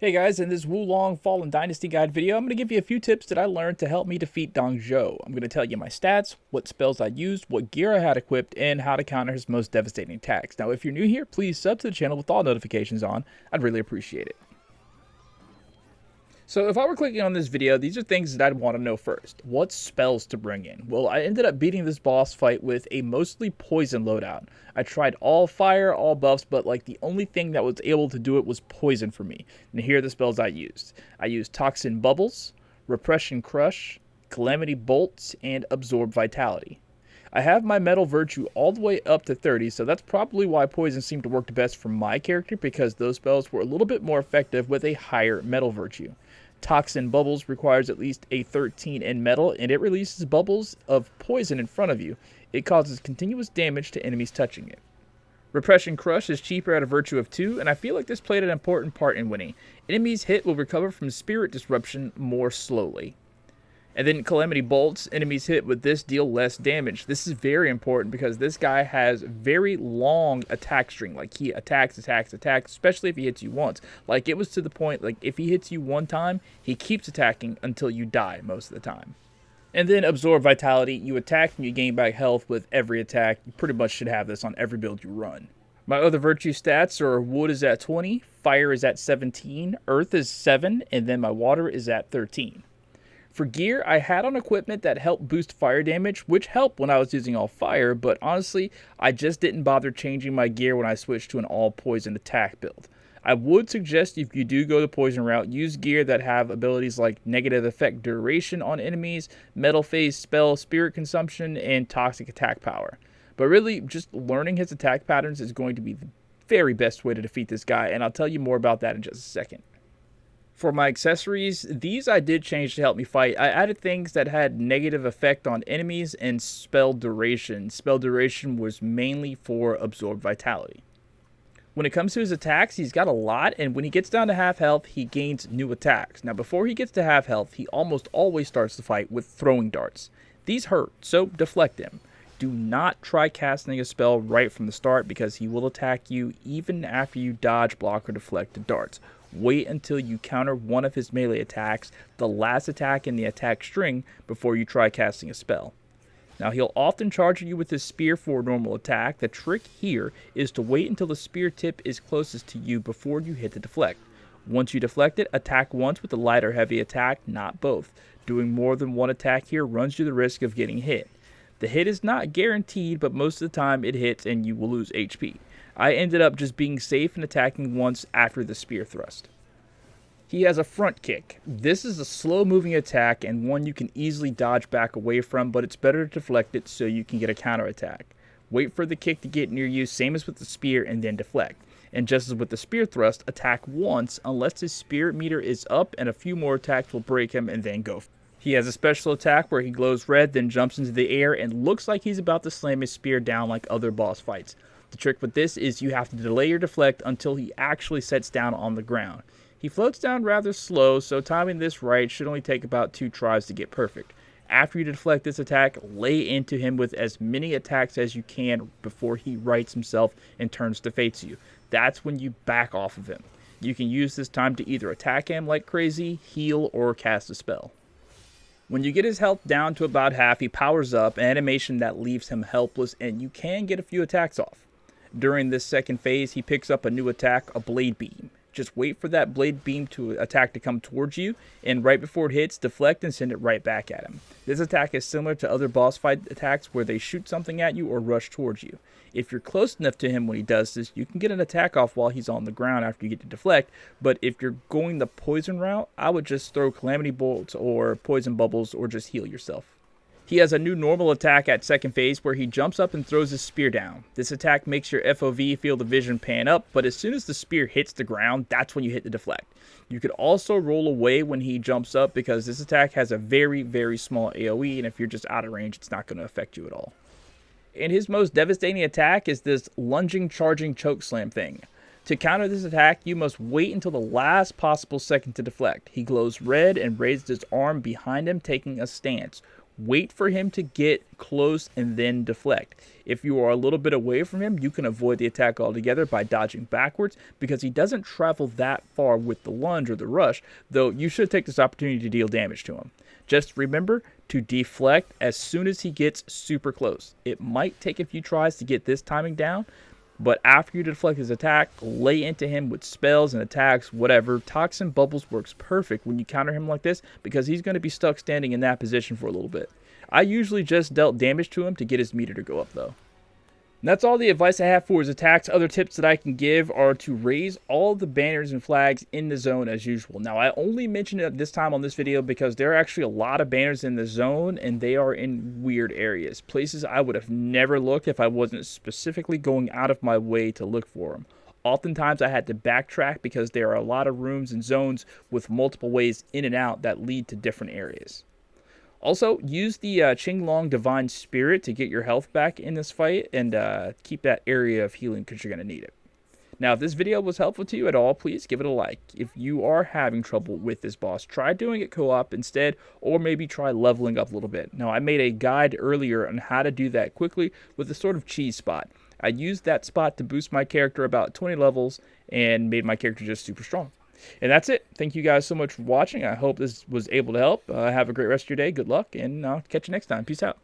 Hey guys, in this wolongfallendynasty Dynasty guide video, I'm going to give you a few tips that I learned to help me defeat Zhou. I'm going to tell you my stats, what spells I used, what gear I had equipped, and how to counter his most devastating attacks. Now if you're new here, please sub to the channel with all notifications on. I'd really appreciate it. So if I were clicking on this video, these are things that I'd want to know first. What spells to bring in? Well, I ended up beating this boss fight with a mostly poison loadout. I tried all fire, all buffs, but the only thing that was able to do it was poison for me. And here are the spells I used. I used Toxin Bubbles, Repression Crush, Calamity Bolts, and Absorb Vitality. I have my Metal Virtue all the way up to 30, so that's probably why Poison seemed to work the best for my character, because those spells were a little bit more effective with a higher Metal Virtue. Toxin Bubbles requires at least a 13 in metal, and it releases bubbles of poison in front of you. It causes continuous damage to enemies touching it. Repression Crush is cheaper at a virtue of 2, and I feel like this played an important part in winning. Enemies hit will recover from Spirit Disruption more slowly. And then Calamity Bolts, enemies hit with this deal less damage. This is very important because this guy has very long attack string. He attacks, especially if he hits you once. It was to the point, if he hits you one time, he keeps attacking until you die most of the time. And then Absorb Vitality, you attack and you gain back health with every attack. You pretty much should have this on every build you run. My other virtue stats are Wood is at 20, Fire is at 17, Earth is 7, and then my Water is at 13. For gear, I had on equipment that helped boost fire damage, which helped when I was using all fire, but honestly, I just didn't bother changing my gear when I switched to an all poison attack build. I would suggest if you do go the poison route, use gear that have abilities like negative effect duration on enemies, metal phase spell, spirit consumption, and toxic attack power. But really, just learning his attack patterns is going to be the very best way to defeat this guy, and I'll tell you more about that in just a second. For my accessories, these I did change to help me fight. I added things that had negative effect on enemies and spell duration. Spell duration was mainly for Absorb Vitality. When it comes to his attacks, he's got a lot, and when he gets down to half health, he gains new attacks. Now before he gets to half health, he almost always starts the fight with throwing darts. These hurt, so deflect him. Do not try casting a spell right from the start because he will attack you even after you dodge, block, or deflect the darts. Wait until you counter one of his melee attacks, the last attack in the attack string, before you try casting a spell. Now he'll often charge you with his spear for a normal attack. The trick here is to wait until the spear tip is closest to you before you hit the deflect. Once you deflect it, attack once with the light or heavy attack, not both. Doing more than one attack here runs you the risk of getting hit. The hit is not guaranteed, but most of the time it hits and you will lose HP. I ended up just being safe and attacking once after the spear thrust. He has a front kick. This is a slow moving attack and one you can easily dodge back away from, but it's better to deflect it so you can get a counter attack. Wait for the kick to get near you, same as with the spear, and then deflect. And just as with the spear thrust, attack once unless his spirit meter is up, and a few more attacks will break him and then go. He has a special attack where he glows red, then jumps into the air and looks like he's about to slam his spear down like other boss fights. The trick with this is you have to delay your deflect until he actually sets down on the ground. He floats down rather slow, so timing this right should only take about 2 tries to get perfect. After you deflect this attack, lay into him with as many attacks as you can before he rights himself and turns to face you. That's when you back off of him. You can use this time to either attack him like crazy, heal, or cast a spell. When you get his health down to about half, he powers up, an animation that leaves him helpless, and you can get a few attacks off. During this second phase, he picks up a new attack, a Blade Beam. Just wait for that Blade Beam attack to come towards you, and right before it hits, deflect and send it right back at him. This attack is similar to other boss fight attacks where they shoot something at you or rush towards you. If you're close enough to him when he does this, you can get an attack off while he's on the ground after you get to deflect, but if you're going the poison route, I would just throw Calamity Bolts or Poison Bubbles or just heal yourself. He has a new normal attack at second phase where he jumps up and throws his spear down. This attack makes your FOV field of vision pan up, but as soon as the spear hits the ground, that's when you hit the deflect. You could also roll away when he jumps up because this attack has a very, very small AoE, and if you're just out of range, it's not going to affect you at all. And his most devastating attack is this lunging, charging chokeslam thing. To counter this attack, you must wait until the last possible second to deflect. He glows red and raises his arm behind him, taking a stance. Wait for him to get close and then deflect. If you are a little bit away from him, you can avoid the attack altogether by dodging backwards because he doesn't travel that far with the lunge or the rush, though you should take this opportunity to deal damage to him. Just remember to deflect as soon as he gets super close. It might take a few tries to get this timing down, but after you deflect his attack, lay into him with spells and attacks, whatever. Toxin Bubbles works perfect when you counter him like this because he's going to be stuck standing in that position for a little bit. I usually just dealt damage to him to get his meter to go up though. And that's all the advice I have for his attacks. Other tips that I can give are to raise all the banners and flags in the zone as usual. Now, I only mentioned it this time on this video because there are actually a lot of banners in the zone, and they are in weird areas. Places I would have never looked if I wasn't specifically going out of my way to look for them. Oftentimes, I had to backtrack because there are a lot of rooms and zones with multiple ways in and out that lead to different areas. Also, use the Qinglong Divine Spirit to get your health back in this fight and keep that area of healing because you're going to need it. Now, if this video was helpful to you at all, please give it a like. If you are having trouble with this boss, try doing it co-op instead, or maybe try leveling up a little bit. Now, I made a guide earlier on how to do that quickly with a sort of cheese spot. I used that spot to boost my character about 20 levels and made my character just super strong. And that's it. Thank you guys so much for watching. I hope this was able to help. Have a great rest of your day. Good luck, and I'll catch you next time. Peace out.